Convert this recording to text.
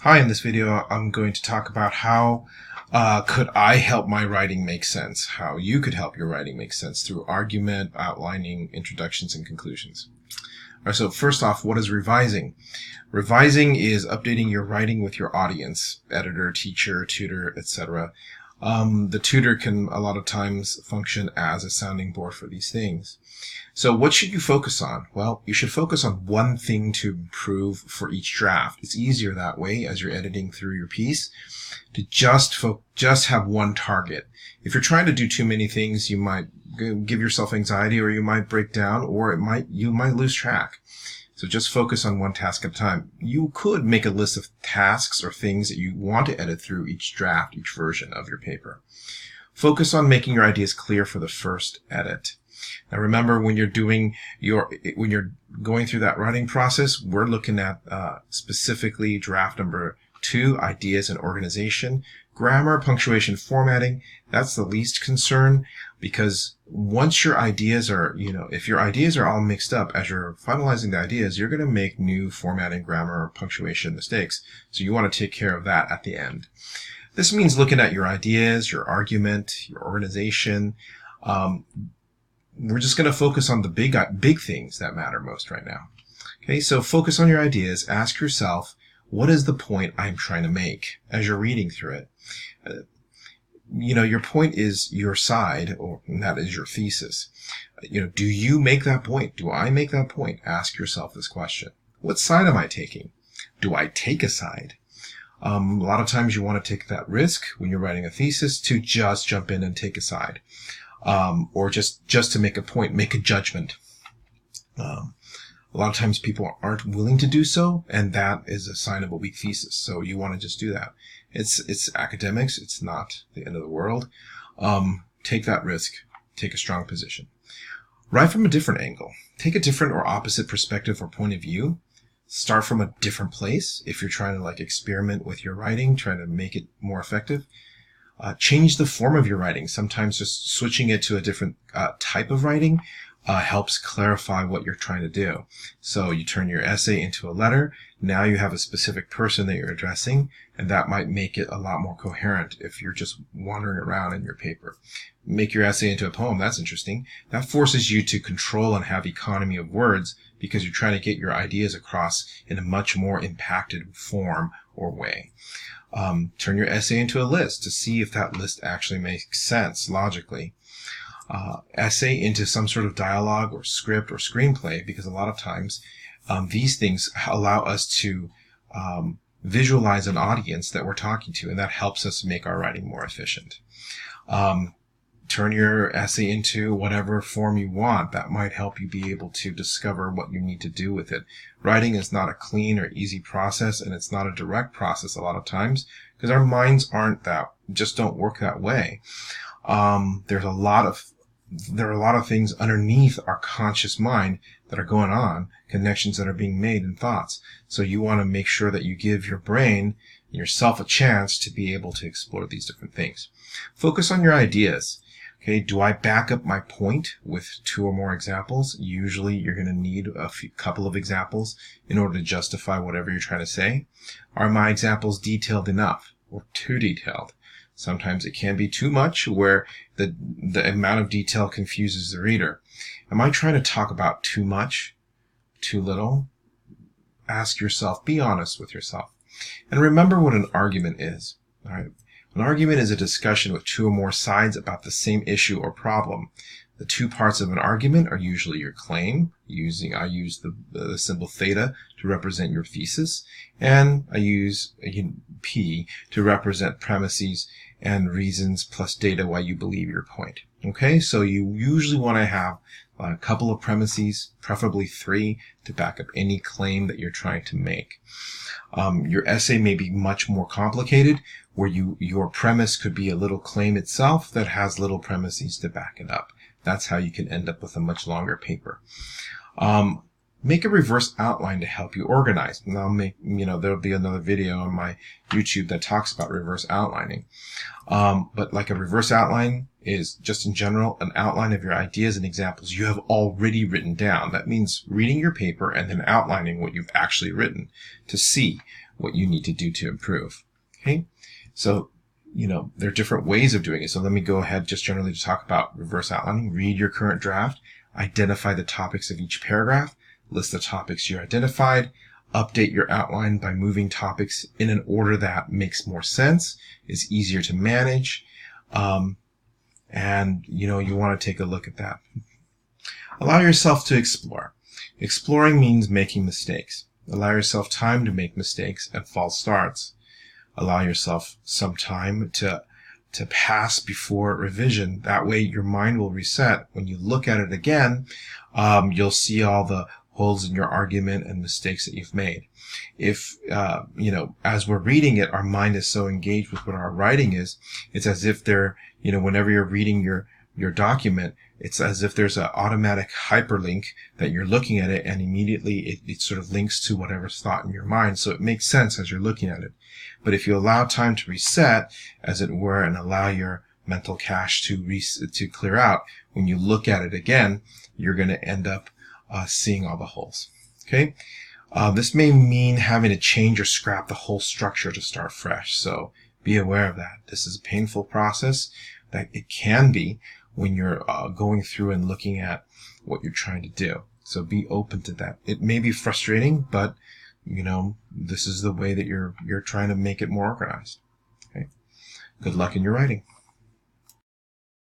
Hi, in this video, I'm going to talk about how could I help my writing make sense, how you could help your writing make sense through argument, outlining, introductions, and conclusions. All right, so first off, what is revising? Revising is updating your writing with your audience, editor, teacher, tutor, etc. The tutor can a lot of times function as a sounding board for these things. So what should you focus on? Well, you should focus on one thing to improve for each draft. It's easier that way as you're editing through your piece to just have one target. If you're trying to do too many things, you might give yourself anxiety, or you might break down, or you might lose track. So just focus on one task at a time. You could make a list of tasks or things that you want to edit through each draft, each version of your paper. Focus on making your ideas clear for the first edit. Now remember, when you're going through that writing process, we're looking at specifically draft number 2, ideas and organization. Grammar, punctuation, formatting, that's the least concern, because once your ideas are, if your ideas are all mixed up as you're finalizing the ideas, you're going to make new formatting, grammar, or punctuation mistakes. So you want to take care of that at the end. This means looking at your ideas, your argument, your organization. We're just going to focus on the big things that matter most right now. Okay, so focus on your ideas. Ask yourself, what is the point I'm trying to make as you're reading through it? Your point is your side, and that is your thesis. Do you make that point? Do I make that point? Ask yourself this question. What side am I taking? Do I take a side? A lot of times you want to take that risk when you're writing a thesis to just jump in and take a side. Or just to make a point, make a judgment. A lot of times people aren't willing to do so, and that is a sign of a weak thesis. So you want to just do that. It's academics. It's not the end of the world. Take that risk. Take a strong position. Write from a different angle. Take a different or opposite perspective or point of view. Start from a different place. If you're trying to experiment with your writing, trying to make it more effective. Change the form of your writing. Sometimes just switching it to a different type of writing helps clarify what you're trying to do. So you turn your essay into a letter. Now you have a specific person that you're addressing, and that might make it a lot more coherent if you're just wandering around in your paper. Make your essay into a poem. That's interesting. That forces you to control and have economy of words, because you're trying to get your ideas across in a much more impacted form or way. Turn your essay into a list to see if that list actually makes sense logically. Essay into some sort of dialogue or script or screenplay, because a lot of times these things allow us to visualize an audience that we're talking to, and that helps us make our writing more efficient. Turn your essay into whatever form you want. That might help you be able to discover what you need to do with it. Writing is not a clean or easy process, and it's not a direct process a lot of times, because our minds just don't work that way. There are a lot of things underneath our conscious mind that are going on, connections that are being made and thoughts. So you want to make sure that you give your brain and yourself a chance to be able to explore these different things. Focus on your ideas. Okay, do I back up my point with 2 or more examples? Usually you're going to need a couple of examples in order to justify whatever you're trying to say. Are my examples detailed enough or too detailed? Sometimes it can be too much, where the amount of detail confuses the reader. Am I trying to talk about too much, too little? Ask yourself, be honest with yourself. And remember what an argument is. All right. An argument is a discussion with 2 or more sides about the same issue or problem. The 2 parts of an argument are usually your claim. I use the symbol theta to represent your thesis, and I use P to represent premises and reasons plus data why you believe your point. Okay, so you usually want to have a couple of premises, preferably 3, to back up any claim that you're trying to make. Your essay may be much more complicated, where your premise could be a little claim itself that has little premises to back it up. That's how you can end up with a much longer paper. Make a reverse outline to help you organize. And there'll be another video on my YouTube that talks about reverse outlining. But like a reverse outline is just in general an outline of your ideas and examples you have already written down. That means reading your paper and then outlining what you've actually written to see what you need to do to improve. Okay, so there are different ways of doing it. So let me go ahead just generally to talk about reverse outlining. Read your current draft, identify the topics of each paragraph, list the topics you identified, update your outline by moving topics in an order that makes more sense, is easier to manage, and you want to take a look at that. Allow yourself to explore. Exploring means making mistakes. Allow yourself time to make mistakes and false starts. Allow yourself some time to pass before revision. That way your mind will reset. When you look at it again, you'll see all the holes in your argument and mistakes that you've made. If, as we're reading it, our mind is so engaged with what our writing is, it's as if whenever you're reading your document, it's as if there's an automatic hyperlink that you're looking at it, and immediately it sort of links to whatever's thought in your mind. So it makes sense as you're looking at it. But if you allow time to reset, as it were, and allow your mental cache to clear out, when you look at it again, you're going to end up seeing all the holes. Okay? This may mean having to change or scrap the whole structure to start fresh. So be aware of that. This is a painful process that it can be when you're going through and looking at what you're trying to do. So be open to that. It may be frustrating, but this is the way that you're trying to make it more organized. Okay? Good luck in your writing.